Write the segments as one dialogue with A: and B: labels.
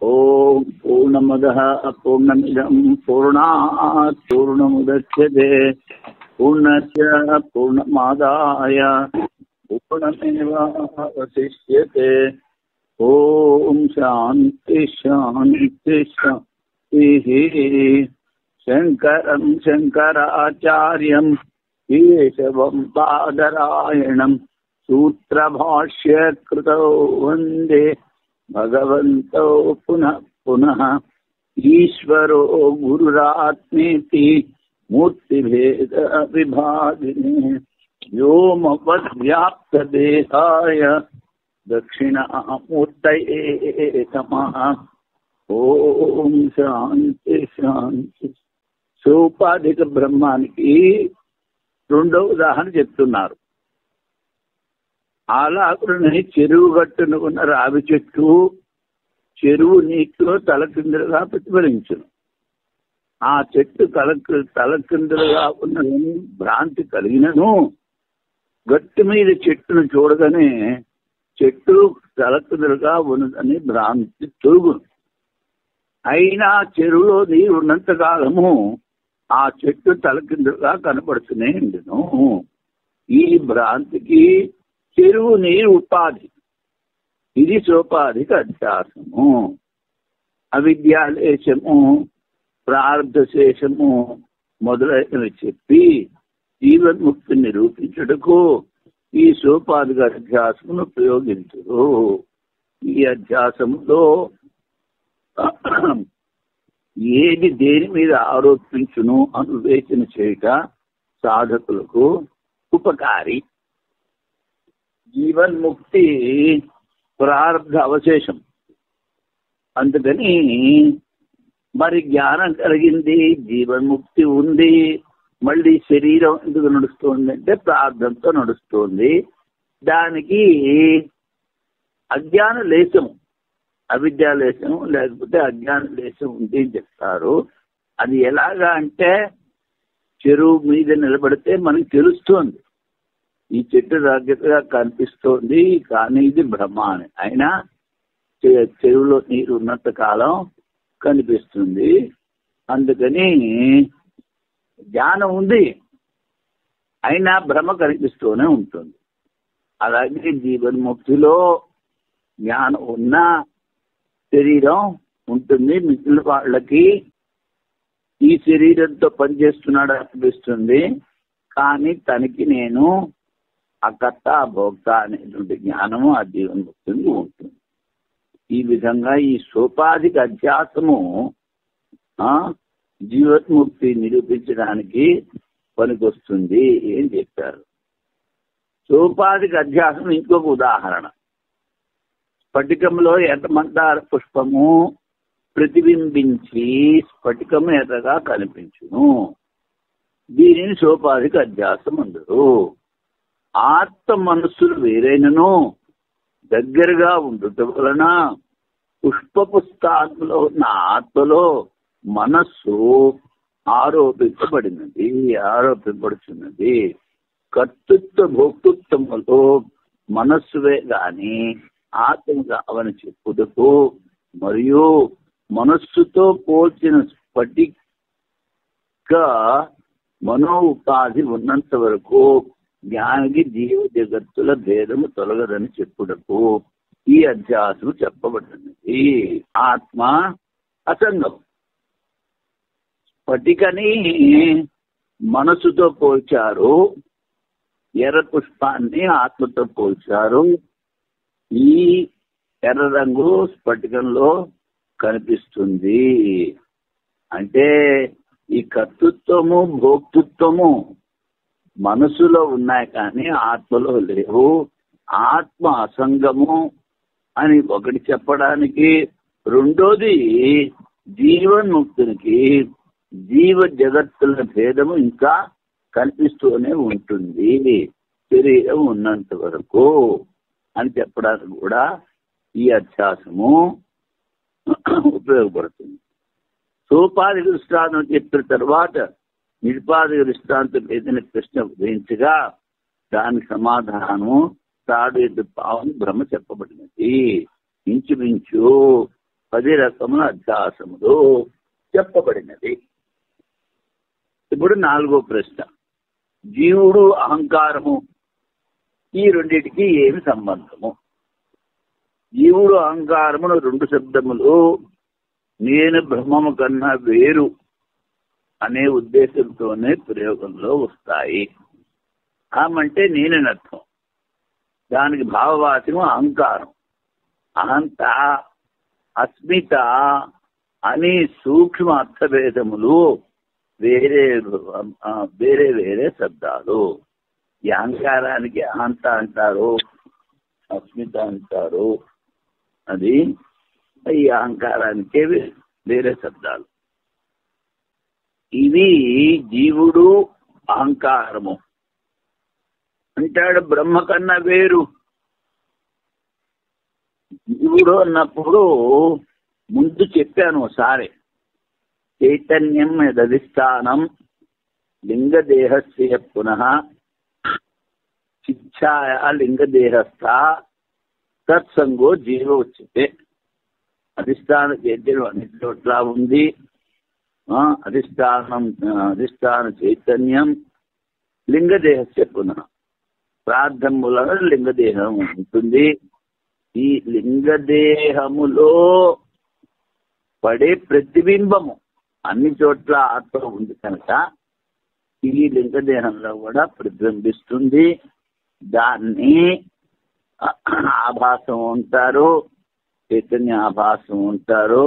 A: ఓం పూర్ణమదః పూర్ణమిదం పూర్ణాత్ పూర్ణముదచ్యతే పూర్ణస్య పూర్ణమాదాయ పూర్ణమేవావశిష్యతే. ఓం శాంతి శాంతి శాంతిః. శంకరం శంకరాచార్యం కేశవం బాదరాయణం సూత్రభాష్యకృతౌ వందే భగవంతో పునః పునః. ఈశ్వరో గురురాత్మేతి మూర్తిభేద విభాగినే వ్యోమవద్వ్యాప్తదేహాయ దక్షిణామూర్తయే నమః. ఓం శాంతి శాంతి. సోపాధిక బ్రహ్మానికి రెండవ ఉదాహరణ చెప్తున్నారు. ఆలాకుని చెరువు గట్టున ఉన్న రావి చెట్టు చెరువు నీటిలో తలకిందులుగా ప్రతిఫలించును. ఆ చెట్టు తలకిందులుగా ఉన్న భ్రాంతి కలిగినను గట్టు మీద చెట్టును చూడగానే చెట్టు తలకిందులుగా ఉన్నదని భ్రాంతి తొలుగును. అయినా చెరువులో నీరు ఉన్నంత కాలము ఆ చెట్టు తలకిందులుగా కనపడుతూనే ఉండును. ఈ భ్రాంతికి చెరువు నీరు ఉపాధి. ఇది సోపాధిక అధ్యాసము. అవిద్యాలేశము, ప్రారంధశేషము మొదలైనవి చెప్పి జీవన్ముక్తి నిరూపించుటకు ఈ సోపాధిక అధ్యాసమును ఉపయోగించరు. ఈ అధ్యాసములో ఏది దేని మీద ఆరోపించును అనువేచన చేయుట సాధకులకు ఉపకారి. జీవన్ముక్తి ప్రారంభ అవశేషం. అందుకని మరి జ్ఞానం కలిగింది, జీవన్ముక్తి ఉంది, మళ్ళీ శరీరం ఎందుకు నడుస్తుంది అంటే ప్రారంభంతో నడుస్తుంది. దానికి అజ్ఞాన లేశము, అవిద్యాలేశం లేకపోతే అజ్ఞాన లేశం ఉంది అని చెప్తారు. అది ఎలాగా అంటే చెరువు మీద నిలబడితే మనకి తెలుస్తోంది ఈ చెట్టు దగ్గరగా కనిపిస్తోంది, కానీ ఇది భ్రమ అని. అయినా చెరువులో నీరు ఉన్నంత కాలం కనిపిస్తుంది. అందుకని జ్ఞానం ఉంది, అయినా భ్రమ కనిపిస్తూనే ఉంటుంది. అలాగే జీవన్ముక్తిలో జ్ఞానం ఉన్న శరీరం ఉంటుంది. మిగిలిన వాళ్ళకి ఈ శరీరంతో పనిచేస్తున్నాడు అనిపిస్తుంది, కానీ తనకి నేను అకర్త భోక్త అనేటువంటి జ్ఞానము ఆ జీవన్ముక్తిని ఉంటుంది. ఈ విధంగా ఈ సోపాధిక అధ్యాసము జీవన్ముక్తి నిరూపించడానికి పనికొస్తుంది ఏం చెప్పారు. సోపాధిక అధ్యాసం ఇంకొక ఉదాహరణ. స్ఫటికంలో ఎర్రమందార పుష్పము ప్రతిబింబించి స్ఫటికము ఎర్రగా కనిపించును. దీనిని సోపాధిక అధ్యాసం అందరు. ఆత్మ మనస్సులు వేరైనను దగ్గరగా ఉండటం వలన పుష్పపు స్థానంలో ఉన్న ఆత్మలో మనస్సు ఆరోపింపబడుతున్నది. కర్తృత్వ భోక్తృత్వములో మనస్సువే గాని ఆత్మ కావని చెప్పుటకు మరియు మనస్సుతో పోల్చిన స్ఫటిక మనో ఉపాధి ఉన్నంత వరకు జ్ఞానికి జీవ జగత్తుల భేదము తొలగదని చెప్పుటకు ఈ అధ్యాసము చెప్పబడినది. ఆత్మ అసంగం. స్ఫటికని మనసుతో పోల్చారు, ఎర్ర పుష్పాన్ని ఆత్మతో పోల్చారు. ఈ ఎర్ర రంగు స్ఫటికంలో కనిపిస్తుంది. అంటే ఈ కర్తృత్వము భోక్తృత్వము మనసులో ఉన్నాయి, కానీ ఆత్మలో లేవు. ఆత్మ అసంగము అని ఒకటి చెప్పడానికి, రెండోది జీవన్ముక్తునికి జీవ జగత్తుల భేదము ఇంకా కనిపిస్తూనే ఉంటుంది శరీరం ఉన్నంత వరకు అని చెప్పడానికి కూడా ఈ అధ్యాసము ఉపయోగపడుతుంది. సోపాధిక దృష్టాంతం చెప్పిన తర్వాత నిరుపాధిక దృష్టాంతం ఏదైనా ప్రశ్న ఉదయించగా దానికి సమాధానము తాడు ఎద్దు పావుని భ్రమ చెప్పబడినది. ఇంచుమించు 10 రకముల అధ్యాసములు చెప్పబడినది. ఇప్పుడు 4వ ప్రశ్న, జీవుడు అహంకారము ఈ రెండిటికి ఏమి సంబంధము? జీవుడు అహంకారమును 2 శబ్దములు నేను బ్రహ్మము కన్నా వేరు అనే ఉద్దేశంతోనే ప్రయోగంలో వస్తాయి. అహమంటే నేనర్థం, దానికి భావవాచకం అహంకారం. అహంత, అస్మిత అని సూక్ష్మ అర్థభేదములు వేరే వేరే శబ్దాలు. ఈ అహంకారానికి అహంత అంటారు, అస్మిత అంటారు, అది ఈ అహంకారానికి వేరే శబ్దాలు. ఇవి జీవుడు అహంకారము అంటాడు బ్రహ్మ కన్నా వేరు. జీవుడు అన్నప్పుడు ముందు చెప్పాను ఒకసారి, చైతన్యం యదధిష్టానం లింగదేహస్య పునః శిక్షాయ లింగదేహస్థ తత్సంగో జీవ ఉచ్యతే. అధిష్టాన చైతన్యం అన్ని చోట్ల ఉంది. అధిష్టాన చైతన్యం లింగదేహస్య పునః, ప్రార్థం వలన లింగదేహం ఉంటుంది. ఈ లింగదేహములో పడే ప్రతిబింబము అన్ని చోట్ల ఆత్మ ఉంది కనుక ఈ లింగదేహంలో కూడా ప్రతిబింబిస్తుంది. దాన్ని ఆభాసం అంటారు, చైతన్య ఆభాసం అంటారు.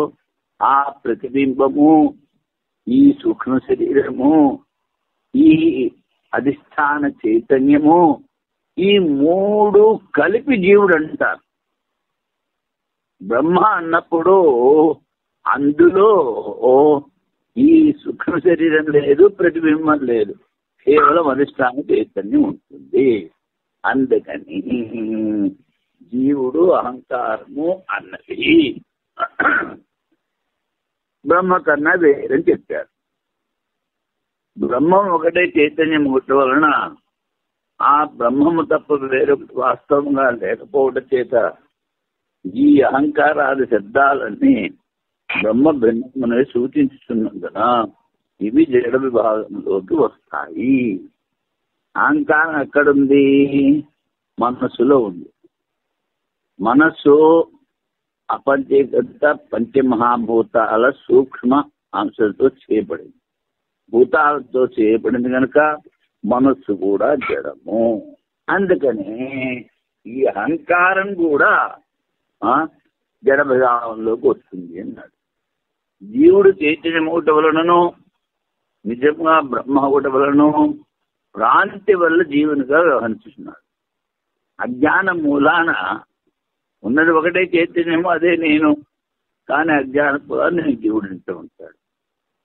A: ఆ ప్రతిబింబము, ఈ సూక్ష్మ శరీరము, ఈ అధిష్టాన చైతన్యము, ఈ 3 కలిపి జీవుడు అంటారు. బ్రహ్మ అన్నప్పుడు అందులో ఈ సూక్ష్మ శరీరం లేదు, ప్రతిబింబం లేదు, కేవలం అధిష్టాన చైతన్యం ఉంటుంది. అందుకని జీవుడు అహంకారము అన్నది బ్రహ్మ కన్నా వేరని చెప్పారు. బ్రహ్మం ఒకటే చైతన్యం ఒకటి వలన ఆ బ్రహ్మము తప్ప వేరొకటి వాస్తవంగా లేకపోవడం చేత ఈ అహంకారాది శబ్దాలన్నీ బ్రహ్మ భిన్నమని సూచించుతున్నందున ఇవి జడ విభాగంలోకి వస్తాయి. అహంకారం ఎక్కడుంది? మనస్సులో ఉంది. మనస్సు అపంచీకృత పంచమహాభూతాల సూక్ష్మ అంశంతో చేయబడింది. భూతాలతో చేయబడింది కనుక మనస్సు కూడా జడము. అందుకని ఈ అహంకారం కూడా జడ విభాగంలోకి వస్తుంది అన్నాడు. జీవుడు చైతన్యం ఒకటి వలనను, నిజంగా బ్రహ్మ ఒకటి వలనను భ్రాంతి వల్ల జీవునిగా వ్యవహరిస్తున్నాడు. అజ్ఞానం మూలాన ఉన్నది ఒకటే చైతన్యము, అదే నేను, కానీ అజ్ఞానం కూడా నేను జీవుడు అంటూ ఉంటాడు.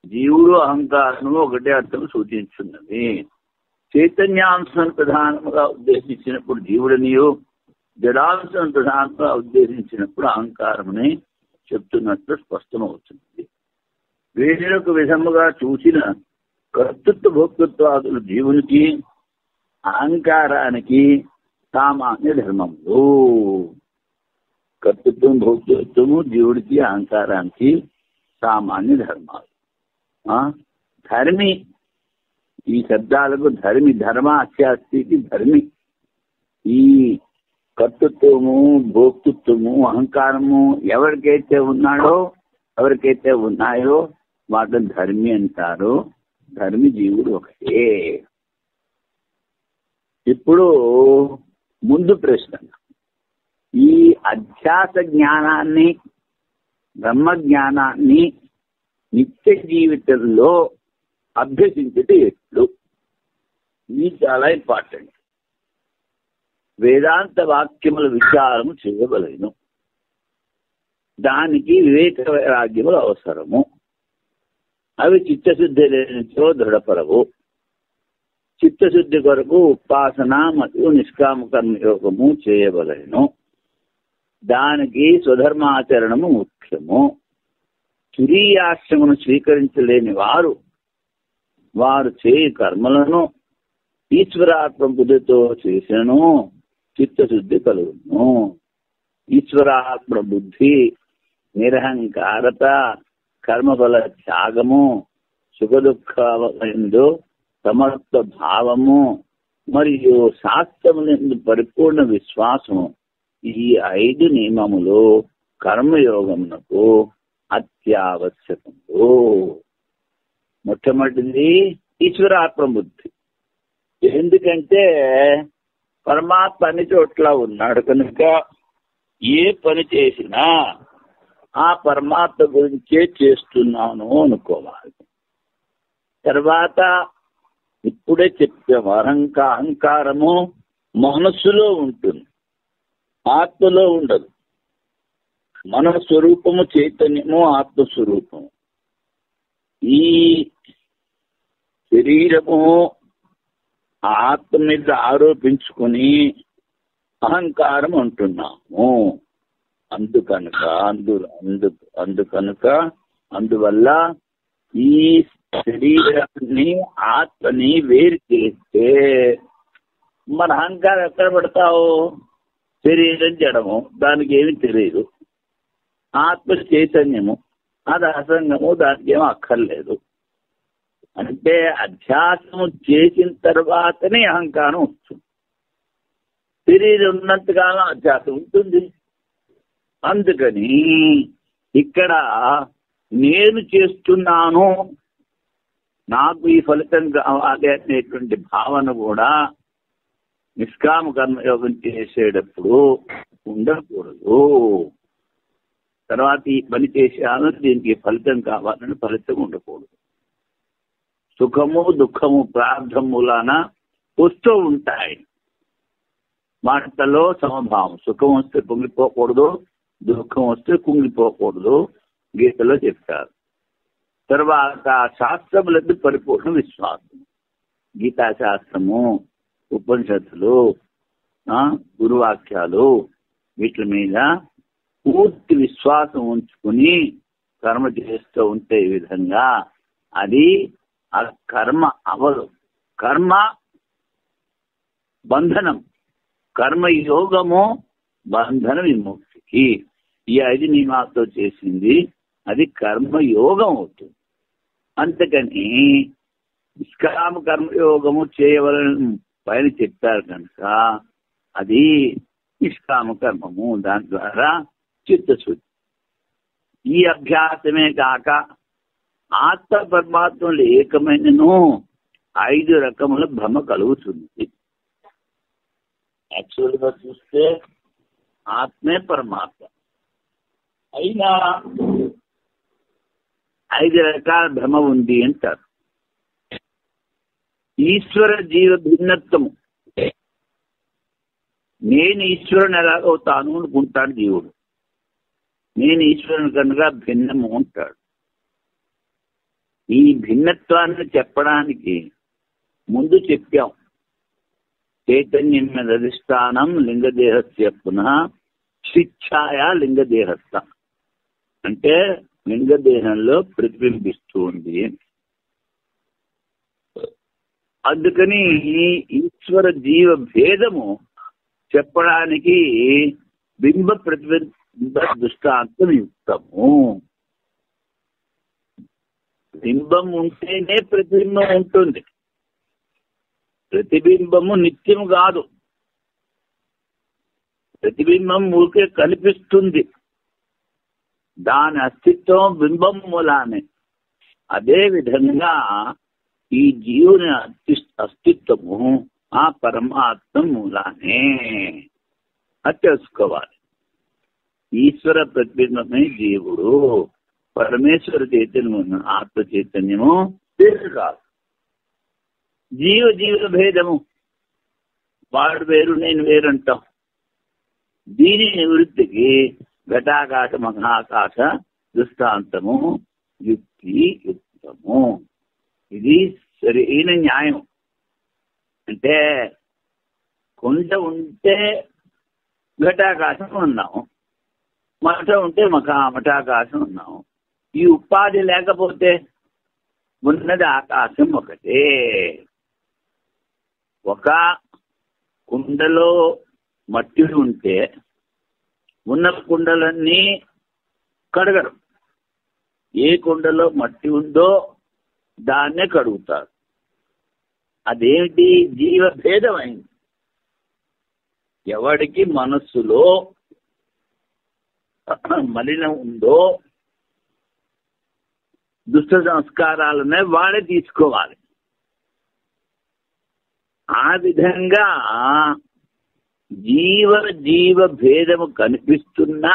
A: జీవుడు అహంకారము ఒకటే అర్థం సూచించున్నది. చైతన్యాంశం ప్రధానముగా ఉద్దేశించినప్పుడు జీవుడనియో, జడాంశం ప్రధానంగా ఉద్దేశించినప్పుడు అహంకారమని చెప్తున్నట్లు స్పష్టమవుతుంది. వేరొక విధముగా చూసిన కర్తృత్వ భోక్తృత్వాదులు జీవునికి, అహంకారానికి సామాన్య ధర్మములు. కర్తృత్వం భోక్తృత్వము జీవుడికి, అహంకారానికి సామాన్య ధర్మాలు. ధర్మి, ఈ శబ్దాలకు ధర్మి, ధర్మాస్యాస్తికి ధర్మి. ఈ కర్తృత్వము, భోక్తృత్వము, అహంకారము ఎవరికైతే ఉన్నాయో వాటిని ధర్మి అంటారు. ధర్మి జీవుడు ఒకటే. ఇప్పుడు ముందు ప్రశ్న, ఈ అధ్యాస జ్ఞానాన్ని, బ్రహ్మ జ్ఞానాన్ని నిత్య జీవితంలో అభ్యసించటం ఎట్లు? ఇది చాలా ఇంపార్టెంట్. వేదాంత వాక్యముల విచారం చేయవలెను. దానికి వివేక వైరాగ్యములు అవసరము. అవి చిత్తశుద్ధి లేనిచో దృఢపడవు. చిత్తశుద్ధి కొరకు ఉపాసన మరియు నిష్కామ కర్మయోగము చేయవలెను. దానికి స్వధర్మాచరణము ముఖ్యము. తురీయాశ్రమును స్వీకరించలేని వారు చేయు కర్మలను ఈశ్వరాత్మ బుద్ధితో చేసినను చిత్తశుద్ధి కలుగును. ఈశ్వరాత్మ బుద్ధి నిరహంకారత, కర్మఫల త్యాగము, సుఖదుఖాలందు సమర్థ భావము మరియు శాస్త్రములందు పరిపూర్ణ విశ్వాసము, ఈ 5 నియమములు కర్మయోగమునకు అత్యావశ్యకము. మొట్టమొదటిది ఈశ్వరాత్మ బుద్ధి. ఎందుకంటే పరమాత్మ అన్ని చోట్ల ఉన్నాడు కనుక ఏ పని చేసినా ఆ పరమాత్మ గురించే చేస్తున్నాను అనుకోవాలి. తర్వాత ఇప్పుడే చెప్పాము, అహంకారము మనస్సులో ఉంటుంది, ఆత్మలో ఉండదు. మన స్వరూపము చైతన్యము, ఆత్మస్వరూపము. ఈ శరీరము ఆత్మ మీద ఆరోపించుకుని అహంకారం అంటున్నాము. అందువల్ల ఈ శరీరాన్ని ఆత్మని వేరు చేస్తే మన అహంకారం ఎక్కడ పెడతావు? శరీరం జడము, దానికి ఏమి తెలియదు. ఆత్మ చైతన్యము, అది అసంగము, దానికి ఏమో అక్కర్లేదు. అంటే అధ్యాసము చేసిన తర్వాతనే అహంకారం వస్తుంది. శరీరం ఉన్నంతకాలం అధ్యాసం ఉంటుంది. అందుకని ఇక్కడ నేను చేస్తున్నాను, నాకు ఈ ఫలితం కావాలి అనేటువంటి భావన కూడా నిష్కామ కర్మయోగం చేసేటప్పుడు ఉండకూడదు. తర్వాత ఈ పని చేసేయాలో దీనికి ఫలితం కావాలని ఫలితం ఉండకూడదు. సుఖము దుఃఖము ప్రార్థం మూలాన వస్తూ ఉంటాయి. మాటలో సమభావం. సుఖం వస్తే పొంగిపోకూడదు, దుఃఖం వస్తే కుంగిపోకూడదు, గీతలో చెప్తారు. తర్వాత శాస్త్రములందు పరిపూర్ణ విశ్వాసం. గీతాశాస్త్రము, ఉపనిషత్తులు, గురువాక్యాలు, వీటి మీద పూర్తి విశ్వాసం ఉంచుకుని కర్మ చేస్తూ ఉంటే ఈ విధంగా అది ఆ కర్మ అవదు. కర్మ బంధనం, కర్మయోగము బంధన విముక్తికి. ఈ 5 నియమాలతో చేసింది అది కర్మయోగం అవుతుంది. అంతకని నిష్కామ కర్మయోగము చేయవలని పైన చెప్పారు కనుక అది నిష్కామ కర్మము. దాని ద్వారా చిత్తశుద్ధి. ఈ అభ్యాసమే కాక ఆత్మ పరమాత్మలు ఏకమైనను 5 రకముల భ్రమ కలుగుతుంది. యాక్చువల్గా చూస్తే ఆత్మే పరమాత్మ అయినా 5 రకాల భ్రమ ఉంది అంటారు. ఈశ్వర జీవ భిన్నత్వము. నేను ఈశ్వరుని ఎలాగవుతాను అనుకుంటాడు జీవుడు. నేను ఈశ్వరుని కనుక భిన్నము ఉంటాడు. ఈ భిన్నత్వాన్ని చెప్పడానికి ముందు చెప్పాం. చైతన్యం మీద అధిష్టానం లింగదేహస్య పునః శిక్షాయ లింగదేహస్థ. అంటే లింగదేహంలో ప్రతిబింబిస్తూ ఉంది. అందుకని ఈ ఈశ్వర జీవ భేదము చెప్పడానికి బింబ ప్రతిబింబ దృష్టాంతం యుక్తము. బింబం ఉంటేనే ప్రతిబింబం ఉంటుంది. ప్రతిబింబము నిత్యము కాదు. ప్రతిబింబం ఊరికే కనిపిస్తుంది. దాని అస్తిత్వం బింబం మూలానే. అదే విధంగా ఈ జీవుని అస్తిత్వము ఆ పరమాత్మ మూలానే. అది తెలుసుకోవాలి. ఈశ్వర ప్రతిబింబమే జీవుడు. పరమేశ్వర చైతన్యము ఆత్మ చైతన్యము వేరు కాదు. జీవ భేదము. వాడు వేరు నేను వేరంటాం. దీని నివృత్తికి ఘటాకాశ మహాకాశ దృష్టాంతము యుక్తము. ఇది సరైన న్యాయం. అంటే కొండ ఉంటే ఘటాకాశం ఉన్నాము, మఠ ఉంటే మఠాకాశం ఉన్నాము. ఈ ఉపాధి లేకపోతే ఉన్నది ఆకాశం ఒకటే. ఒక కుండలో మట్టి ఉంటే ఉన్న కుండలన్నీ కడగరు. ఏ కుండలో మట్టి ఉందో దాన్నే కడుగుతారు. అదేమిటి? జీవభేదమైంది. ఎవడికి మనస్సులో మలినం ఉందో, దుష్ట సంస్కారాలనే వాడే తీసుకోవాలి. ఆ విధంగా జీవ భేదము కనిపిస్తున్నా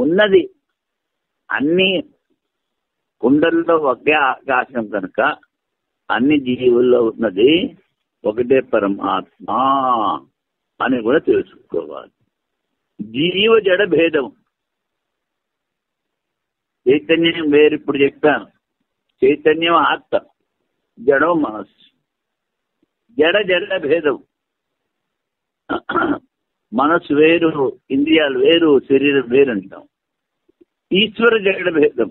A: ఉన్నది అన్ని కుండల్లో ఒకే ఆకాశం కనుక అన్ని జీవుల్లో ఉన్నది ఒకటే పరమాత్మ అని కూడా తెలుసుకోవాలి. జీవ జడ భేదం. చైతన్యం వేరు. ఇప్పుడు చెప్పాను, చైతన్యం ఆత్మ, జడం మనస్సు. జడ భేదం. మనస్సు వేరు, ఇంద్రియాలు వేరు, శరీరం వేరు అంటాం. ఈశ్వర జడ భేదం.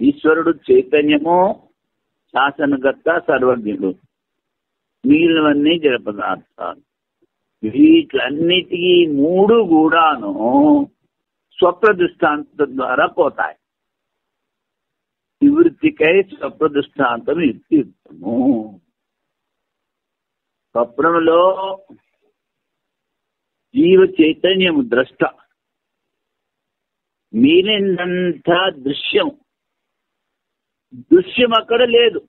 A: ఈశ్వరుడు చైతన్యము, శాసనకర్త, సర్వజ్ఞుడు. మిగిలినవన్నీ జడ పదార్థాలు. వీటన్నిటికీ మూడు కూడాను స్వప్రదృష్టాంతం ద్వారా పోతాయి. నివృత్తికై స్వప్రదృష్టాంతం యుక్తియుక్తము. స్వప్నంలో జీవ చైతన్యము ద్రష్ట, మీరినంతా దృశ్యం. దృశ్యం అక్కడ లేదు.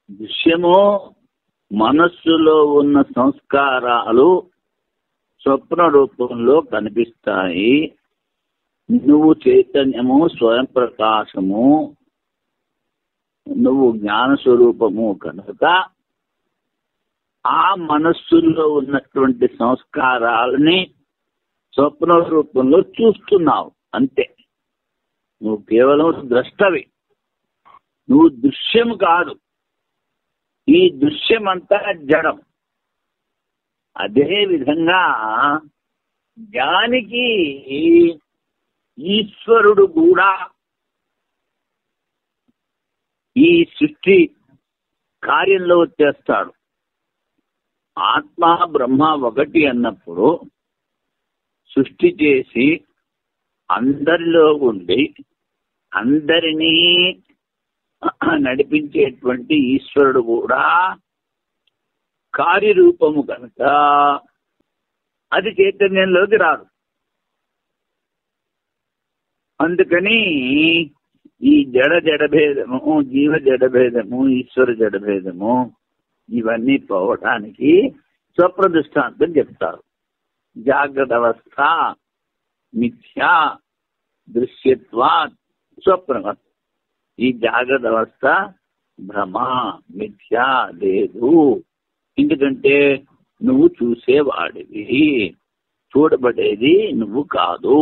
A: దృశ్యము మనస్సులో ఉన్న సంస్కారాలు స్వప్న రూపంలో కనిపిస్తాయి. నువ్వు చైతన్యము, స్వయం ప్రకాశము, నువ్వు జ్ఞాన స్వరూపము కనుక ఆ మనస్సులో ఉన్నటువంటి సంస్కారాలని స్వప్న రూపంలో చూస్తున్నావు అంతే. నువ్వు కేవలం ద్రష్టవి, నువ్వు దృశ్యం కాదు. ఈ దృశ్యమంతా జడం. అదే విధంగా జ్ఞానికి ఈశ్వరుడు కూడా ఈ సృష్టి కార్యంలో వచ్చేస్తాడు. ఆత్మ బ్రహ్మ ఒకటి అన్నప్పుడు సృష్టి చేసి అందరిలో ఉండి అందరినీ నడిపించేటువంటి ఈశ్వరుడు కూడా కార్యరూపము కనుక అది చైతన్యంలోకి రాదు. అందుకని ఈ జడభేదము, జీవ జడభేదము, ఈశ్వర జడభేదము ఇవన్నీ పోవటానికి స్వప్రదృష్టాంతం చెప్తారు. జాగ్రత్త అవస్థ మిథ్యా దృశ్యత్వాత్ స్వప్నవత్. ఈ జాగ్రత్త అవస్థ భ్రమ, మిథ్యా లేదు. ఎందుకంటే నువ్వు చూసేవాడివి, చూడబడేది నువ్వు కాదు.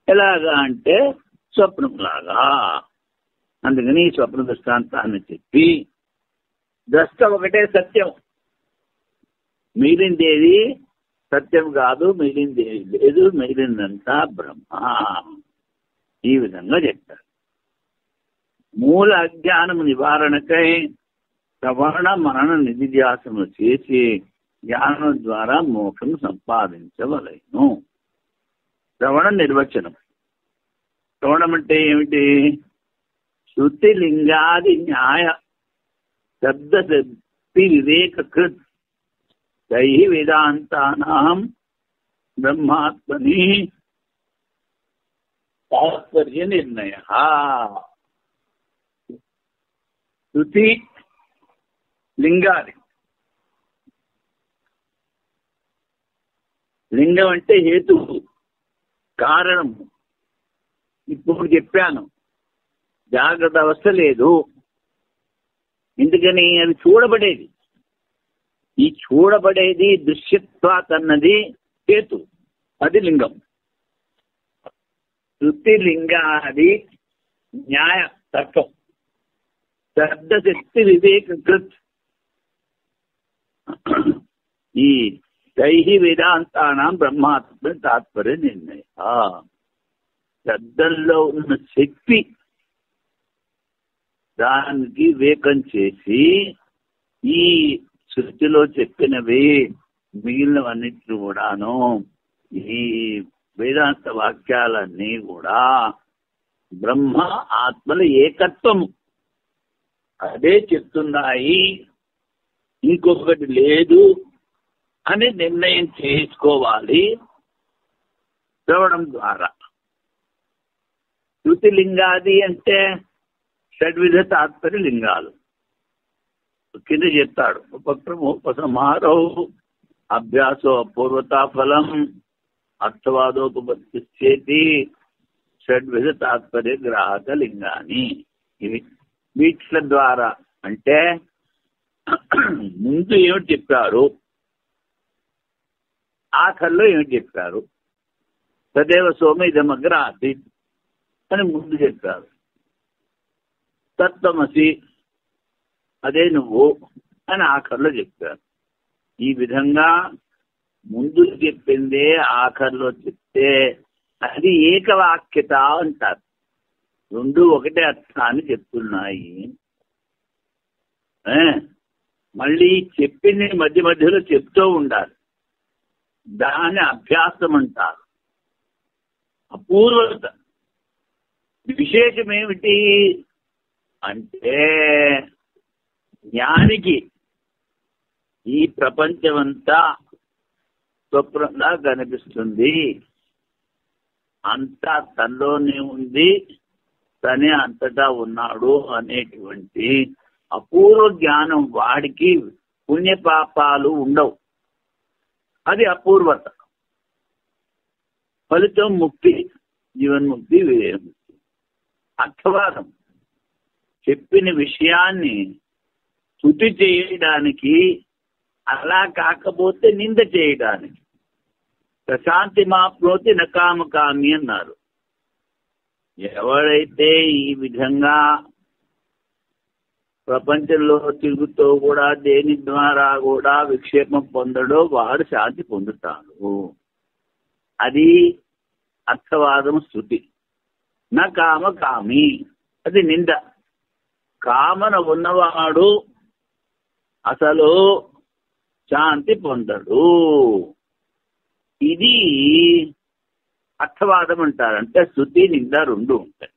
A: ఎలాగా అంటే స్వప్నంలాగా. అందుకని స్వప్న దృష్టాంతాన్ని చెప్పి ద్రష్ట ఒకటే సత్యం, మిగిలిందేది సత్యం కాదు, మిగిలిందేది లేదు, మిగిలిందంతా బ్రహ్మ. ఈ విధంగా చెప్తారు. మూల అజ్ఞానము నివారణకై శ్రవణ మనన నిధిధ్యాసములు చేసి జ్ఞానం ద్వారా మోక్షం సంపాదించవలెను. శ్రవణ నిర్వచనం. శ్రవణం అంటే ఏమిటి? శృతి లింగాది న్యాయ శబ్ద శక్తి వివేకృత్ దై వేదాంతానాం బ్రహ్మాత్మని తాత్పర్య నిర్ణయ. శృతి లింగాది. లింగం అంటే హేతువు, కారణము. ఇప్పుడు చెప్పాను, జాగ్రత్త అవస్థ లేదు. ఎందుకని? అది చూడబడేది. ఈ చూడబడేది దృశ్యత్వాత్ అన్నది హేతు, అది లింగం. శృతి లింగాది న్యాయ తర్కం, శబ్దశక్తి వివేకృత్ ఈ దైహి వేదాంతానాం బ్రహ్మాత్మ తాత్పర్య నిర్ణయ. శబ్దంలో ఉన్న శక్తి దానికి వివేకం చేసి ఈ సృష్టిలో చెప్పినవి మిగిలినవన్నిటిని కూడాను ఈ వేదాంత వాక్యాలన్నీ కూడా బ్రహ్మ ఆత్మల ఏకత్వము అదే చెప్తున్నాయి, ఇంకొకటి లేదు అని నిర్ణయం చేసుకోవాలి చదవడం ద్వారా. శృతిలింగాది అంటే షడ్విధ తాత్పర్య లింగాలు కింద చెప్తాడు. ఉపక్రమోపసంహారో అభ్యాసో అపూర్వతా ఫలం అర్థవాదోపత్తి షడ్విధ తాత్పర్య గ్రాహక లింగాని. ఇవి వీట్ల ద్వారా అంటే ముందు ఏమిటి చెప్పారు, ఆఖరిలో ఏమిటి చెప్పారు. తదేవ సోమ ఇదమగ్ర ఆసీత్ అని ముందు చెప్పారు. తత్వమసి అదే నువ్వు అని ఆఖరిలో చెప్పారు. ఈ విధంగా ముందు చెప్పిందే ఆఖరిలో చెప్తే అది ఏకవాక్యత అంటారు. రెండు ఒకటే అర్థాన్ని చెప్తున్నాయి. మళ్ళీ చెప్పింది మధ్య మధ్యలో చెప్తూ ఉండాలి. దాన్ని అభ్యాసం అంటారు. అపూర్వత విశేషం ఏమిటి అంటే జ్ఞానికి ఈ ప్రపంచమంతా స్వప్నంగా కనిపిస్తుంది, అంతా తనలోనే ఉంది, తనే అంతటా ఉన్నాడు అనేటువంటి అపూర్వ జ్ఞానం వాడికి పుణ్యపాపాలు ఉండవు. అది అపూర్వత. ఫలితం ముక్తి, జీవన్ముక్తి, వివేకముక్తి. అర్థవాదం చెప్పిన విషయాన్ని స్తుతి చేయడానికి, అలా కాకపోతే నింద చేయడానికి. ప్రశాంతి మాప్నోతి నకామకామి అన్నారు. ఎవడైతే ఈ విధంగా ప్రపంచంలో తిరుగుతూ కూడా దేని ద్వారా కూడా విక్షేపం పొందడో వాడు శాంతి పొందుతాడు. అది అర్థవాదం స్తుతి. నా కామకామి అది నింద. కామన ఉన్నవాడు అసలు శాంతి పొందడు. ఇది అర్థవాదం అంటారు. అంటే స్తుతి నింద రెండు ఉంటాయి.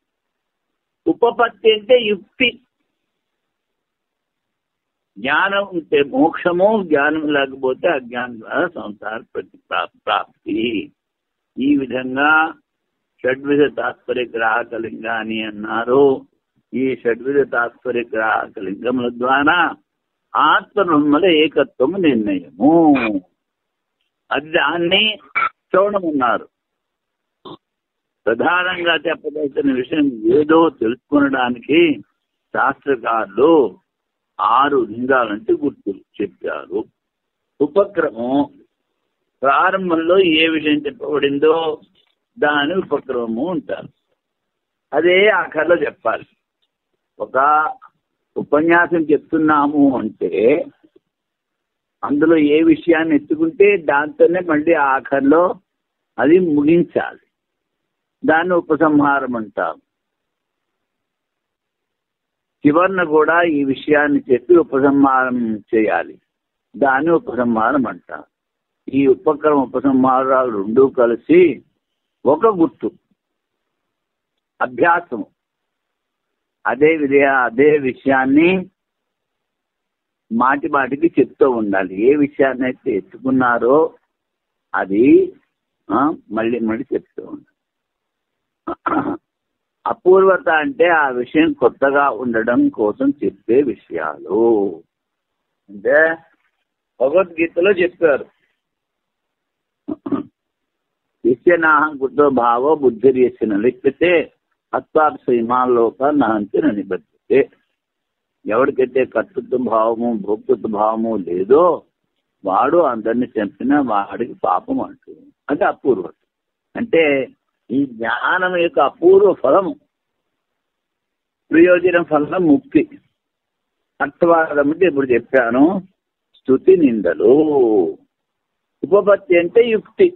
A: ఉపపత్తి అంటే యుక్తి. జ్ఞానం ఉంటే మోక్షము, జ్ఞానం లేకపోతే అజ్ఞానం ద్వారా సంసార ప్రాప్తి. ఈ విధంగా షడ్విధ తాత్పర్య గ్రాహక లింగాన్ని అన్నారు. ఈ షడ్విధ తాత్పర్య గ్రాహక లింగముల ద్వారా ఆత్మబ్రహ్మల ఏకత్వము నిర్ణయము. అది దాన్ని శ్రవణమున్నారు. ప్రధానంగా చెప్పదలసిన విషయం ఏదో తెలుసుకునడానికి శాస్త్రకారులు 6 లింగాలంటే గుర్తు చెప్పారు. ఉపక్రమం ప్రారంభంలో ఏ విషయం చెప్పబడిందో దాని ఉపక్రమము అంటారు. అదే ఆఖరిలో చెప్పాలి. ఒక ఉపన్యాసం చెప్తున్నాము అంటే అందులో ఏ విషయాన్ని ఎత్తుకుంటే దాంతోనే మళ్ళీ ఆఖరిలో అది ముగించాలి. దాన్ని ఉపసంహారం అంటాం. చివరిన కూడా ఈ విషయాన్ని చెప్పి ఉపసంహారం చేయాలి. దాన్ని ఉపసంహారం అంటాం. ఈ ఉపక్రమ ఉపసంహారాలు రెండూ కలిసి ఒక గుర్తు, అభ్యాసం. అదే విషయాన్ని మాటి మాటికి చెప్తూ ఉండాలి. ఏ విషయాన్ని అయితే ఎత్తుకున్నారో అది మళ్ళీ మళ్ళీ చెప్తూ ఉండాలి. అపూర్వత అంటే ఆ విషయం కొత్తగా ఉండడం కోసం చెప్పే విషయాలు. అంటే భగవద్గీతలో చెప్పారు, యస్యనాహం కృతో భావో బుద్ధిర్యస్య లిప్యతే అత్వాప్స ఇమాలోక నహంతి నిబద్ధతే. ఎవరికైతే కర్తృత్వ భావము భోక్తృత్వ భావము లేదో వాడు అందరిని చంపిన వాడికి పాపం అంటుంది. అది అపూర్వత. అంటే ఈ జ్ఞానం యొక్క అపూర్వ ఫలము, ప్రయోజనం ఫలం ముక్తి. అర్థవాదం అంటే ఇప్పుడు చెప్పాను, స్తుతి నిందలు. ఉపపత్తి అంటే యుక్తి.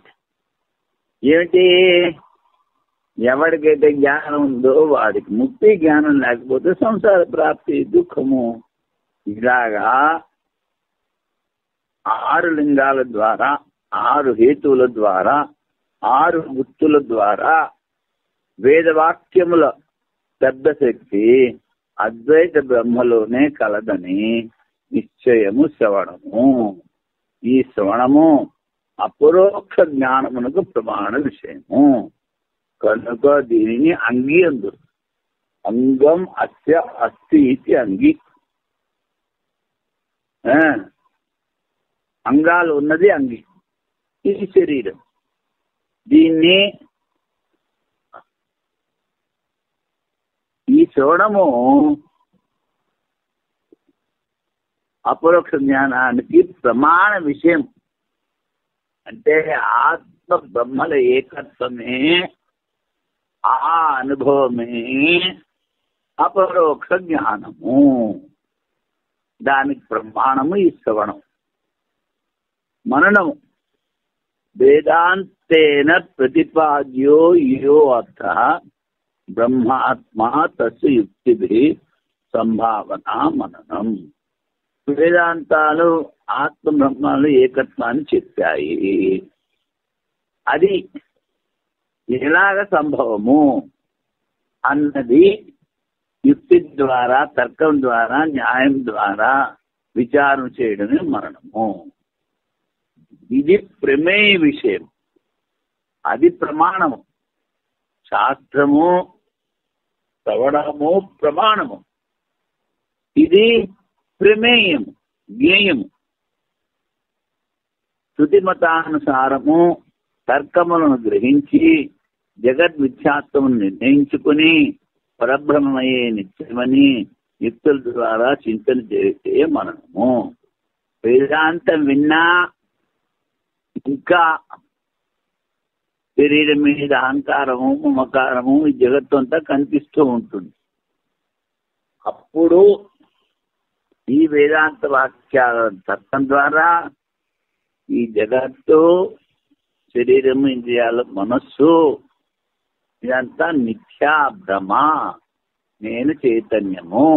A: ఏమిటి? ఎవరికైతే జ్ఞానం ఉందో వాడికి ముక్తి, జ్ఞానం లేకపోతే సంసార ప్రాప్తి, దుఃఖము. ఇలాగా 6 లింగాల ద్వారా, 6 హేతువుల ద్వారా, 6 గుర్తుల ద్వారా వేదవాక్యముల పెద్ద శక్తి అద్వైత బ్రహ్మలోనే కలదని నిశ్చయము శ్రవణము. ఈ శ్రవణము అపరోక్ష జ్ఞానమునకు ప్రమాణ విషయము కనుక దీనిని అంగీ అందు. అంగం అస్య అస్తి ఇది అంగీ. అంగాలు ఉన్నది అంగి, ఇది శరీరం. దీన్ని ఈ శ్రవణము అపరోక్ష జ్ఞానానికి ప్రమాణ విషయం. అంటే ఆత్మ బ్రహ్మల ఏకత్వమే, ఆ అనుభవమే అపరోక్ష జ్ఞానము. దానికి ప్రమాణము ఈ శ్రవణం. మననము వేదాంతేన ప్రతిపాద్యో యో అర్థ బ్రహ్మాత్మా తస్య యుక్తిభి సంభావన మననం. వేదాంతాలు ఆత్మ బ్రహ్మాలు ఏకత్వాన్ని చెప్పాయి. అది ఎలాగ సంభవము అన్నది యుక్తి ద్వారా, తర్కం ద్వారా, న్యాయం ద్వారా విచారణ చేయడమే మరణము. ఇది ప్రమేయ విషయం, అది ప్రమాణము. శాస్త్రము, శ్రవణము ప్రమాణము, ఇది ప్రమేయము, జ్ఞేయము. శృతిమతానుసారము తర్కములను గ్రహించి జగద్మిథ్యాత్వమును నిర్ణయించుకుని పరబ్రహ్మయే నిత్యమని యుక్తుల ద్వారా చింతన చేసే మనము. వేదాంతం విన్నా ఇంకా శరీరం మీద అహంకారము, మమకారము, ఈ జగత్తు అంతా కనిపిస్తూ ఉంటుంది. అప్పుడు ఈ వేదాంత వాక్యాల తర్కం ద్వారా ఈ జగత్తు, శరీరము, ఇంద్రియాలు, మనస్సు ఇదంతా మిథ్యా భ్రమ, నేను చైతన్యము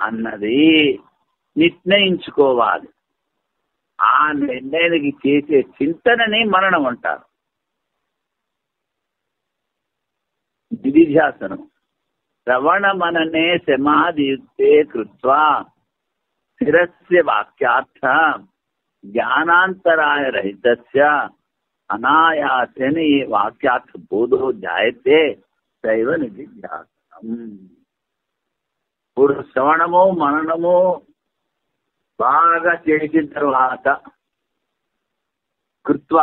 A: అన్నది నిర్ణయించుకోవాలి. ఆ నిర్ణయానికి చేసే చింతనని మననం అంటారు. నిధిధ్యాసనం. శ్రవణమననే సమాధియుక్తే కృత్వా స్థిరస్య వాక్యార్థ జ్ఞానాంతరాయ రహితస్య అనాయాసేన ఈ వాక్యార్థ బోధో జాయతే దైవ నిధిధ్యాసనం. ఇప్పుడు శ్రవణము మననము బాగా చేసిన తర్వాత కృత్వ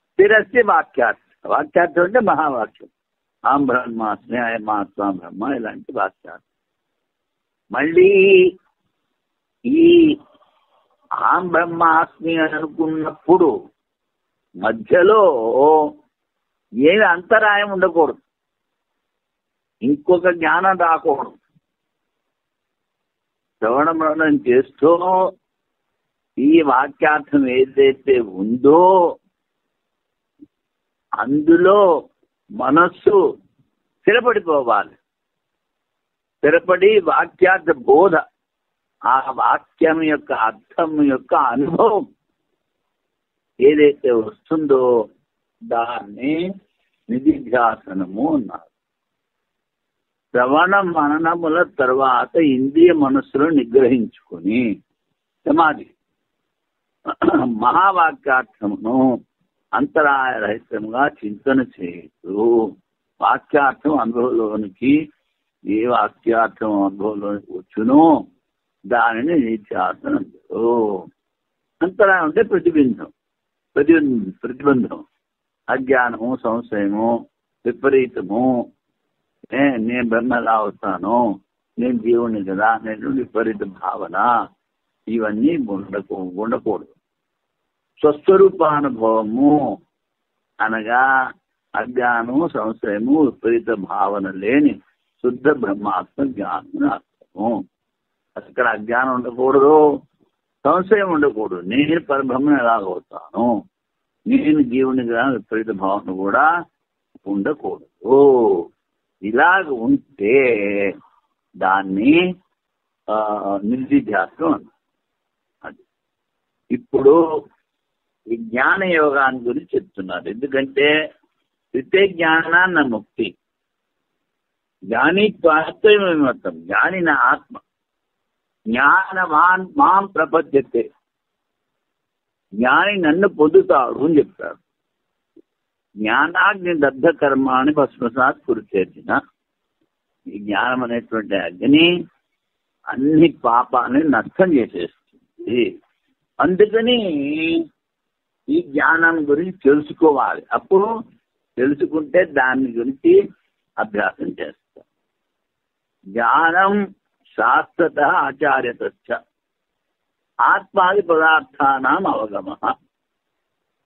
A: స్థిరస్య వాక్యార్థ. వాక్యార్థం అంటే మహావాక్యం. ఆం బ్రహ్మాస్మి, అయమాత్మ బ్రహ్మ, ఇలాంటి వాక్యాలు. మళ్ళీ ఈ ఆం బ్రహ్మాస్మి అని అనుకున్నప్పుడు మధ్యలో ఏమి అంతరాయం ఉండకూడదు, ఇంకొక జ్ఞానం రాకూడదు. శ్రవణ మననం చేస్తూ ఈ వాక్యార్థం ఏదైతే ఉందో అందులో మనస్సు స్థిరపడిపోవాలి. స్థిరపడి వాక్యార్థ బోధ, ఆ వాక్యం యొక్క అర్థం యొక్క అనుభవం ఏదైతే వస్తుందో దాన్ని నిధిధ్యాసనము అన్నారు. శ్రవణ మననముల తర్వాత ఇంద్రియ మనస్సును నిగ్రహించుకొని సమాధి మహావాక్యార్థమును అంతరాయ రహితంగా చింతన చేస్తూ వాక్యార్థం అనుభవంలోనికి, ఏ వాక్యార్థం అనుభవంలోనికి వచ్చునో దానిని నిధ్యాసనం అంటారు. అంతరాయం అంటే ప్రతిబంధం, అజ్ఞానము, సంశయము, విపరీతము, నేను బ్రహ్మ ఎలా అవుతాను, నేను జీవుని కదా, నేను విపరీత భావన, ఇవన్నీ ఉండకూడదు. స్వస్వరూపానుభవము అనగా అజ్ఞానము, సంశయము, విపరీత భావన లేని శుద్ధ బ్రహ్మాత్మ జ్ఞానం అర్థము. అక్కడ అజ్ఞానం ఉండకూడదు, సంశయం ఉండకూడదు. నేను పరబ్రహ్మను ఎలాగవుతాను, నేను జీవునిగా విపరీత భావన కూడా ఉండకూడదు. ఇలాగ ఉంటే దాన్ని నిధిధ్యాసనం అన్నారు. అది ఇప్పుడు ఈ జ్ఞాన యోగాన్ని గురించి చెప్తున్నారు. ఎందుకంటే స్థితే జ్ఞానాన్న ముక్తి, జ్ఞాని వాస్తవమర్థం, జ్ఞాని నా ఆత్మ, జ్ఞానవాన్ మాం ప్రపద్యతే, జ్ఞాని నన్ను పొందుతాడు అని చెప్తాడు. జ్ఞానాగ్ని దగ్ధ కర్మాన్ని భస్మసాత్ కురుచేర్చిన, ఈ జ్ఞానం అనేటువంటి అగ్ని అన్ని పాపాలని నష్టం చేసేస్తుంది. అందుకని ఈ జ్ఞానం గురించి తెలుసుకోవాలి. అప్పుడు తెలుసుకుంటే దాని గురించి అభ్యాసం చేస్తాం. జ్ఞానం శాస్త్రత ఆచార్యత ఆత్మాది పదార్థానాం అవగమ,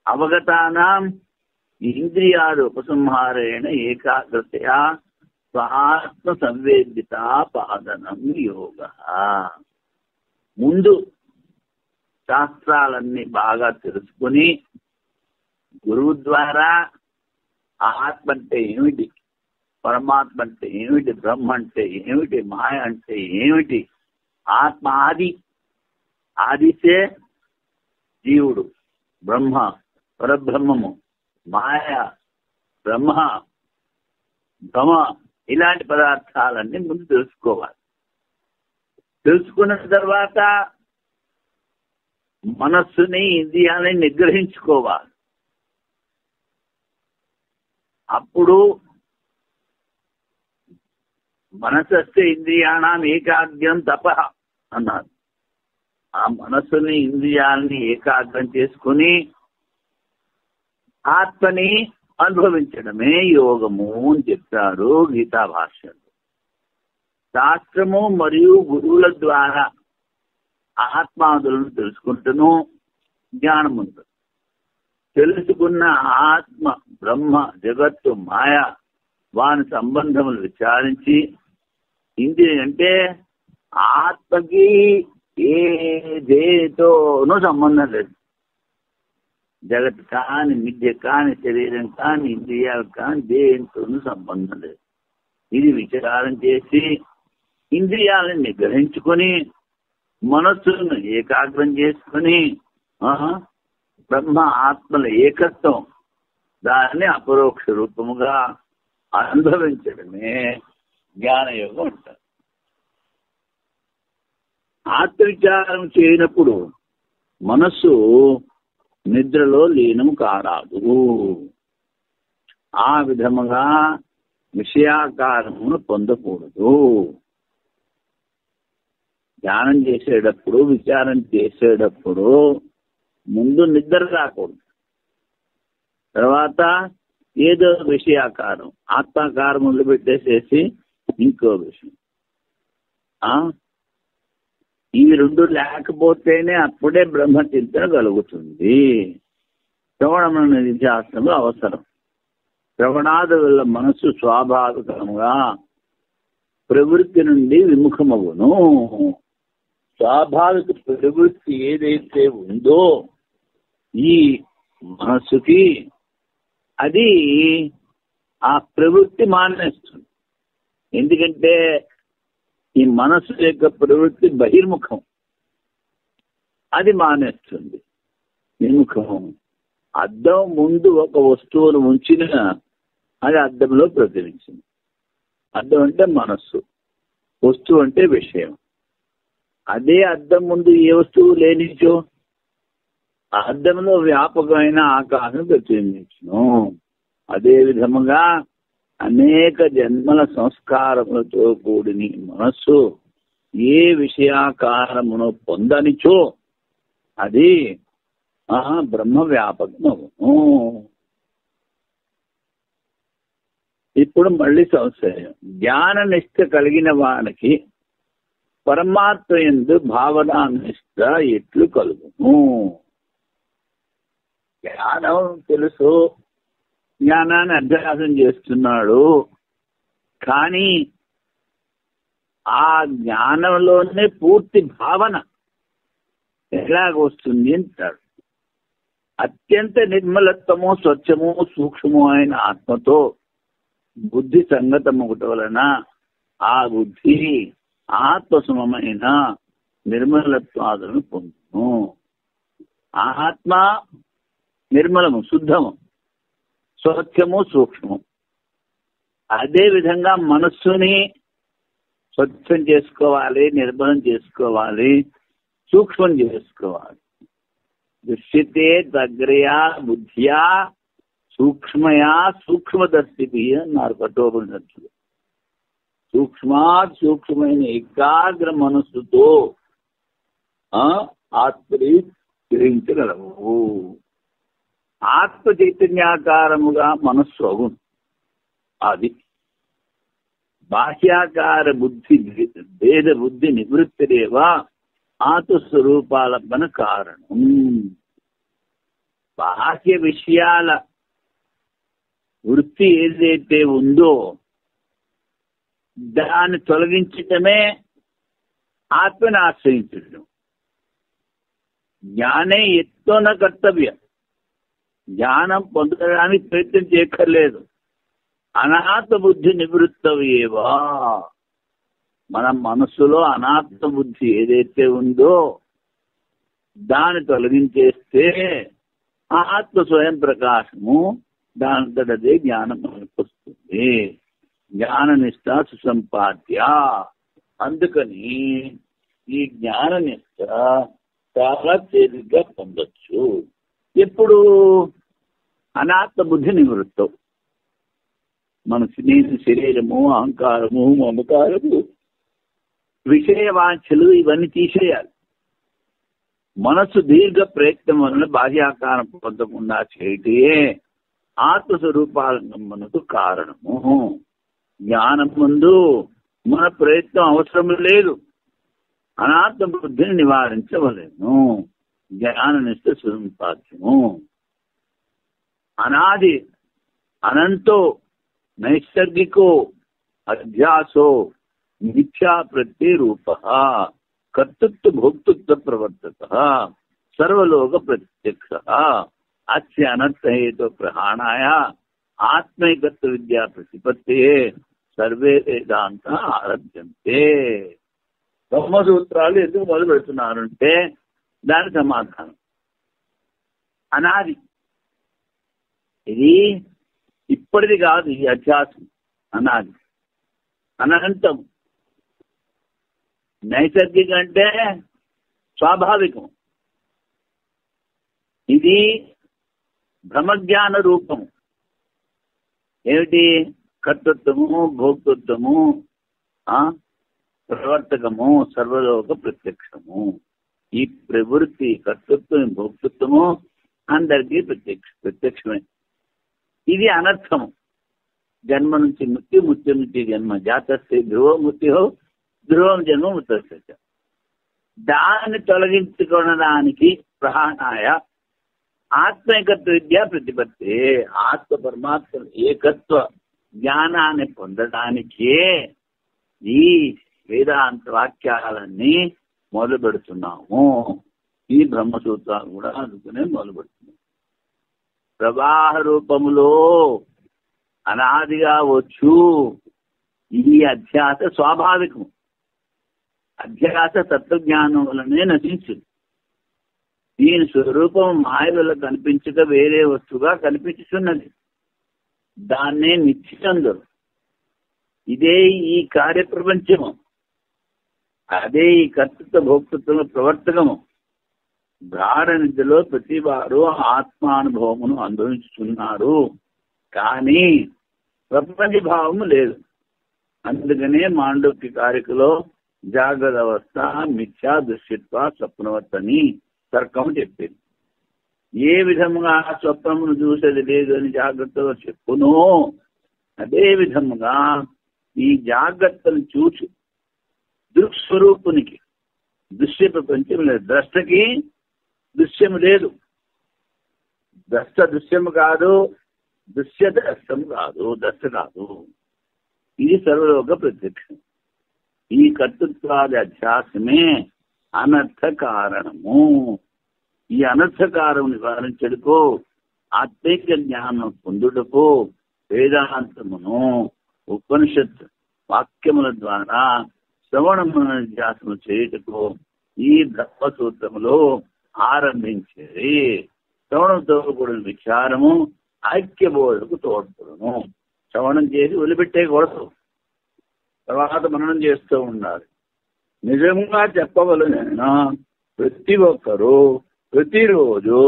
A: అవగతానాం ఇంద్రియాలు ఉపసంహారేణ ఏకాగ్రతయా స్వాత్మ సంవేదిత పాదనం యోగ. ముందు శాస్త్రాలన్నీ బాగా తెలుసుకుని గురువు ద్వారా ఆత్మ అంటే ఏమిటి, పరమాత్మ అంటే ఏమిటి, బ్రహ్మ అంటే ఏమిటి, మాయ అంటే ఏమిటి, ఆత్మ ఆదిసే జీవుడు, బ్రహ్మ పరబ్రహ్మము, మాయ బ్రహ్మ భ్రమ, ఇలాంటి పదార్థాలన్నీ ముందు తెలుసుకోవాలి. తెలుసుకున్న తర్వాత మనస్సుని ఇంద్రియాలని నిగ్రహించుకోవాలి. అప్పుడు మనసస్తే ఇంద్రియాణం ఏకాగ్రం తప అన్నారు. ఆ మనస్సుని ఇంద్రియాలని ఏకాగ్రం చేసుకుని ఆత్మని అనుభవించడమే యోగము అని చెప్తారు గీతా భాష్యంలో. శాస్త్రము మరియు గురువుల ద్వారా ఆత్మాదులను తెలుసుకుంటూను జ్ఞానం ఉంటుంది. తెలుసుకున్న ఆత్మ బ్రహ్మ జగత్తు మాయ వాని సంబంధములు విచారించి, ఇంద్రియ అంటే ఆత్మకి ఏ దేనితోనూ సంబంధం లేదు. జగత్ కాని, మిథ్య కాని, శరీరం కాని, ఇంద్రియాలు కాని దేనితోనూ సంబంధం లేదు. ఇది విచారం చేసి ఇంద్రియాలను నిగ్రహించుకొని మనస్సును ఏకాగ్రం చేసుకుని బ్రహ్మ ఆత్మల ఏకత్వం దాన్ని అపరోక్ష రూపముగా అనుభవించడమే జ్ఞానయోగం అంటారు. ఆత్మవిచారం చేయనప్పుడు మనస్సు నిద్రలో లీనం కారాదు. ఆ విధముగా విషయాకారమును పొందకూడదు. ధ్యానం చేసేటప్పుడు, విచారం చేసేటప్పుడు ముందు నిద్ర రాకూడదు. తర్వాత ఏదో విషయాకారం, ఆత్మాకారం వదిలిపెట్టేసేసి ఇంకో విషయం. ఇవి రెండు లేకపోతేనే అప్పుడే బ్రహ్మచింతన కలుగుతుంది. శ్రవణం అనేది శాస్త్రంలో అవసరం. శ్రవణాది వల్ల మనస్సు స్వాభావికంగా ప్రవృత్తి నుండి విముఖమవును. స్వాభావిక ప్రవృత్తి ఏదైతే ఉందో ఈ మనస్సుకి, అది ఆ ప్రవృత్తి మానేస్తుంది. ఎందుకంటే ఈ మనస్సు యొక్క ప్రవృత్తి బహిర్ముఖం, అది మానేస్తుంది. విముఖం. అద్దం ముందు ఒక వస్తువును ఉంచిన అది అద్దంలో ప్రతినించింది. అద్దం అంటే మనస్సు, వస్తువు అంటే విషయం. అదే అద్దం ముందు ఏ వస్తువు లేనిచో ఆ అద్దంలో వ్యాపకమైన ఆకాశం ప్రతిబింబించును. అదే విధముగా అనేక జన్మల సంస్కారములతో కూడిన మనస్సు ఏ విషయాకారమును పొందనిచో అది బ్రహ్మ వ్యాపకమవును. ఇప్పుడు మళ్ళీ సంశయం. జ్ఞాన నిష్ఠ కలిగిన వానికి పరమాత్మ యందు భావనా నిష్ఠ ఎట్లు కలుగును? జ్ఞానం తెలుసు, జ్ఞానాన్ని అభ్యాసం చేస్తున్నాడు, కానీ ఆ జ్ఞానంలోనే పూర్తి భావన ఎలాగొస్తుంది అంటాడు. అత్యంత నిర్మలత్వము, స్వచ్ఛము, సూక్ష్మము అయిన ఆత్మతో బుద్ధి సంగతమొకటి వలన ఆ బుద్ధి ఆత్మసమమైన నిర్మలత్వాదులను పొందును. ఆత్మ నిర్మలము, శుద్ధము, స్వచ్ఛము, సూక్ష్మము. అదేవిధంగా మనస్సుని స్వచ్ఛం చేసుకోవాలి, నిర్మలం చేసుకోవాలి, సూక్ష్మం చేసుకోవాలి. దృశ్యతే దగ్గరయా బుద్ధియా సూక్ష్మయా సూక్ష్మదర్శిపి అన్నారు కఠోపనిషత్తులు. సూక్ష్మమైన ఏకాగ్ర మనస్సుతో ఆత్మని గ్రహించగలవు. ఆత్మ చైతన్యాకారముగా మనస్సు అవును. అది బాహ్యాకార బుద్ధి భేద బుద్ధి నివృత్తిరేవా ఆత్మస్వరూపాలపన కారణం. బాహ్య విషయాల వృత్తి ఏదైతే ఉందో దాన్ని తొలగించటమే ఆత్మని ఆశ్రయించడం. జ్ఞానే ఎత్తోన కర్తవ్యం. జ్ఞానం పొందడానికి ప్రయత్నం చేయక్కర్లేదు. అనాత్మ బుద్ధి నివృత్తవేవా. మన మనస్సులో అనాత్మ బుద్ధి ఏదైతే ఉందో దాన్ని తొలగించేస్తే ఆత్మ స్వయం ప్రకాశము దానంతటదే జ్ఞానం మనకు వస్తుంది. జ్ఞాన నిష్ట సుసంపాద్య. అందుకని ఈ జ్ఞాన నిష్ట చాలా తేలిగ్గా పొందొచ్చు. ఎప్పుడు అనాత్మ బుద్ధి నివృత్తం. మన శరీరము, అహంకారము, మమకారము, విషయవాంఛలు ఇవన్నీ తీసేయాలి. మనస్సు దీర్ఘ ప్రయత్నం వలన బాహ్యాకారం పొందకుండా చేయటే ఆత్మస్వరూపాలను మనకు కారణము. జ్ఞానం ముందు మన ప్రయత్నం అవసరం లేదు. అనాత్మ బుద్ధిని నివారించవలేను. జ్ఞాన నిష్ట సుసంపాద్యము. అనాది అనంతో నైసర్గికో అధ్యాసో మిథ్యా ప్రత్యరూప కర్తృత్వ భోక్తృత్వ ప్రవర్తక సర్వలోక ప్రత్యక్ష అస్య అనర్థహేతు ప్రహాణాయ ఆత్మైకత్వ విద్యా ప్రతిపత్తే సర్వే వేదాంత ఆరభ్యంతే. బ్రహ్మసూత్రాలు ఎందుకు మొదలు పెడుతున్నారంటే దాని సమాధానం అనాది. ఇది ఇప్పటిది కాదు. ఈ అధ్యాసం అనాది, అనంతం. నైసర్గిక అంటే స్వాభావికం. ఇది బ్రహ్మజ్ఞాన రూపము. ఏమిటి? కర్తృత్వము, భోక్తృత్వము, ప్రవర్తకము, సర్వలోక ప్రత్యక్షము. ఈ ప్రవృత్తి కర్తృత్వం, భోక్తృత్వము అందరికీ ప్రత్యక్షమే. ఇది అనర్థము. జన్మ నుంచి మృత్యు, మృత్యు నుంచి జన్మ. జాతస్తే ధ్రువ మృత్యు, ధ్రువం జన్మ మృత్యు. దాన్ని తొలగించుకోవడానికి ప్రహాణాయ ఆత్మైకత్వ విద్యా ప్రతిపత్తి. ఆత్మ పరమాత్మ ఏకత్వ జ్ఞానాన్ని పొందడానికే ఈ వేదాంత వాక్యాలన్నీ మొదలు పెడుతున్నాము. ఈ బ్రహ్మసూత్రాలు కూడా అందుకునే మొదలు పెడుతున్నాం. ప్రవాహ రూపములో అనాదిగా వచ్చు ఈ అధ్యాస స్వాభావికం. అధ్యాస తత్వజ్ఞానం వలనే నశించింది. దీని స్వరూపం మాయ వల్ల కనిపించక వేరే వస్తువుగా కనిపించుతున్నది. దాన్నే నిశ్చితందరు. ఇదే ఈ కార్యప్రపంచము. అదే ఈ కర్తృత్వ భోక్తృత్వ ప్రవర్తకము. గాఢ నిద్రలో ప్రతి వారు ఆత్మానుభవమును అనుభవించుతున్నారు. కానీ ప్రపంచ భావము లేదు. అందుకనే మాండూక్య కారికలో జాగ్రత్త అవస్థ మిథ్యా దృశ్యత్వ స్వప్నవత్తని తర్కం చెప్పింది. ఏ విధముగా స్వప్నమును చూసేది లేదు అని జాగ్రత్తగా చెప్పును, అదే విధముగా ఈ జాగ్రత్తను చూసి దృక్స్వరూపునికి దృశ్య ప్రపంచం లేదు. ద్రష్టకి దృశ్యము లేదు. ద్రష్ట దృశ్యము కాదు, దృశ్య ద్రష్టము కాదు, ద్రష్ట కాదు. ఇది సర్వలోక ప్రత్యక్షం. ఈ కర్తృత్వాది అధ్యాసమే అనర్థ కారణము. ఈ అనర్థకారం నివారించడుకో ఆత్మైక జ్ఞానం పొందుటకు వేదాంతమును ఉపనిషత్ వాక్యముల ద్వారా శ్రవణమును అధ్యాసము చేయుటకు ఈ బ్రహ్మసూత్రములో ఆరంభించేది. శ్రవణంతో కూడిన విచారము ఐక్యబోధకు తోడ్పడను. శ్రవణం చేసి వదిలిపెట్టేయకూడదు, తర్వాత మననం చేస్తూ ఉండాలి. నిజంగా చెప్పవలనైనా ప్రతి ఒక్కరూ ప్రతిరోజు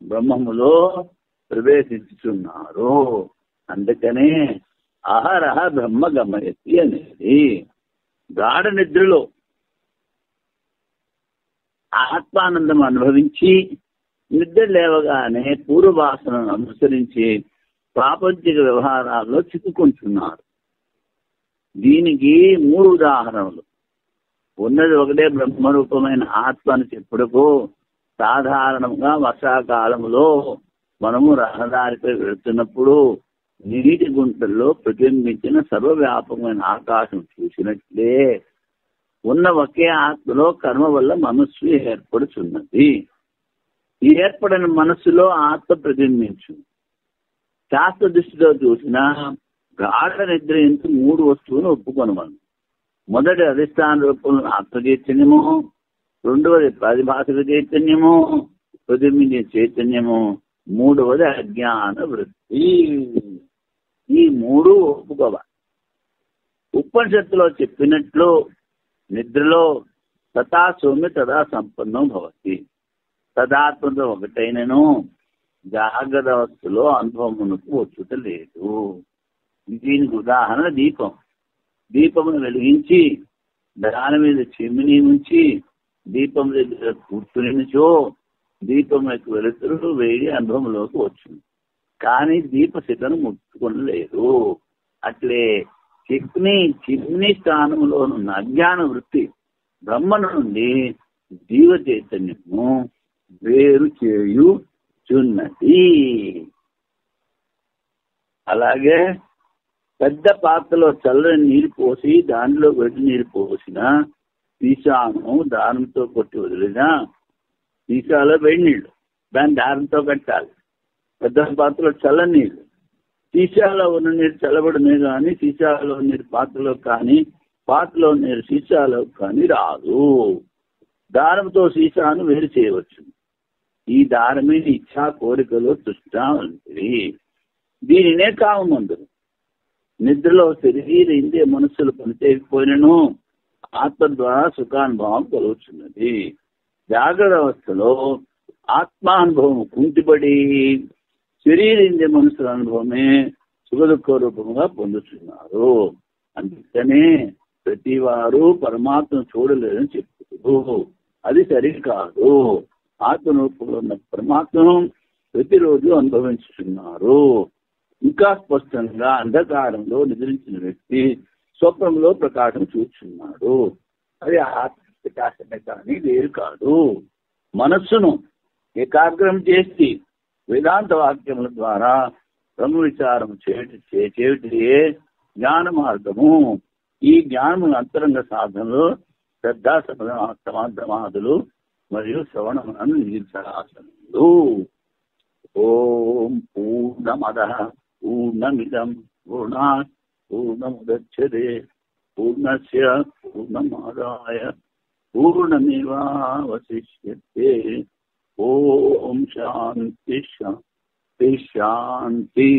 A: బ్రహ్మములో ప్రవేశించుతున్నారు. అందుకనే అహరహ బ్రహ్మ గమయతి అనేది. గాఢ నిద్రలో ఆత్మానందం అనుభవించి నిద్ర లేవగానే పూర్వవాసనను అనుసరించి ప్రాపంచిక వ్యవహారాల్లో చిక్కుకుంటున్నారు. దీనికి 3 ఉదాహరణలు. ఉన్నది ఒకటే బ్రహ్మరూపమైన ఆత్మ అని చెప్పుడుకు సాధారణంగా వర్షాకాలంలో మనము రహదారిపై వెళుతున్నప్పుడు నీటి గుంటల్లో ప్రతిబింబించిన సర్వవ్యాపకమైన ఆకాశం చూసినట్లే ఉన్న ఒకే ఆత్మలో కర్మ వల్ల మనస్సు ఏర్పడుతున్నది. ఈ ఏర్పడిన మనస్సులో ఆత్మ ప్రతిబింబించు. శాస్త్ర దృష్టిలో చూసిన గాఢ నిద్ర ఎందు 3 వస్తువులు ఒప్పుకొనమను. మొదటి అధిష్టాన రూపంలో ఆత్మ చైతన్యము, రెండవది ప్రాతిభాసిక చైతన్యము, ప్రతిబింబించే చైతన్యము, మూడవది అజ్ఞాన వృత్తి. ఈ 3 ఒప్పుకోవాలి. ఉపనిషత్తులో చెప్పినట్లు నిద్రలో తథా సౌమ్య తథా సంపన్నం భవతి. తదాత్మతో ఒకటైనను జాగ్రత్త అవస్థలో అనుభవమునకు వచ్చుట లేదు. దీనికి ఉదాహరణ దీపం. దీపమును వెలిగించి దాని మీద చిమ్మిని ఉంచి దీపం దగ్గర కూర్చునిచో దీపం యొక్క వెలుతురు వేడి అనుభవంలోకి వచ్చింది. కానీ దీపశిఖను ముట్టుకొనలేదు. అట్లే చిమ్ని స్థానంలోనున్న అజ్ఞాన వృత్తి బ్రహ్మ నుండి జీవ చైతన్యము వేరు చేయుచున్నది. అలాగే పెద్ద పాత్రలో చల్లని నీరు పోసి దానిలో వెడి నీరు పోసిన సీసాను దారంతో కొట్టి వదిలిన సీసాలో వేడి నీళ్లు, దాన్ని దారంతో కట్టాలి. పెద్ద పాత్రలో చల్లని నీళ్ళు, సీసాలో ఉన్న నీరు చల్లబడమే కానీ సీసాలో నీరు పాత్రలో కానీ పాత్రలో నీరు సీసాలో కానీ రాదు. దారంతో సీసాను వేరు చేయవచ్చు. ఈ దారమే ఇచ్చా కోరికలో తృష్ణ వంటివి. దీనినే కామమందులు. నిద్రలో శరీర ఇంద్రియ మనస్సులు పనిచేయకపోయినను ఆత్మ ద్వారా సుఖానుభవం కలుగుతున్నది. జాగ్రత్త అవస్థలో ఆత్మానుభవం కుంటిపడి శరీర ఇంద్రియ మనస్సుల అనుభవమే సుఖ దుఃఖ రూపంగా పొందుతున్నారు. అందుకనే ప్రతి వారు పరమాత్మను చూడలేదని చెప్తున్నారు. అది సరికాదు. ఆత్మరూపంలో ఉన్న పరమాత్మను ప్రతిరోజు అనుభవించుతున్నారు. ఇంకా స్పష్టంగా అంధకారంలో నిద్రించిన వ్యక్తి స్వప్నంలో ప్రకాశం చూస్తున్నాడు. అది ఆత్మ ప్రకాశమే కానీ వేరు కాదు. మనస్సును ఏకాగ్రం చేసి వేదాంత వాక్యముల ద్వారా బ్రహ్మ విచారం చేయుటే జ్ఞాన మార్గము. ఈ జ్ఞానము అంతరంగ సాధనలో శ్రద్ధా సమాధులు మరియు శ్రవణములను నిధించాసనములు. ఓం పూర్ణమదః పూర్ణమిదం పూర్ణాత్ పూర్ణముదచ్యతే పూర్ణస్య పూర్ణమాదాయ పూర్ణమేవావశిష్యతే. ఓం శాంతి శాంతి శాంతి.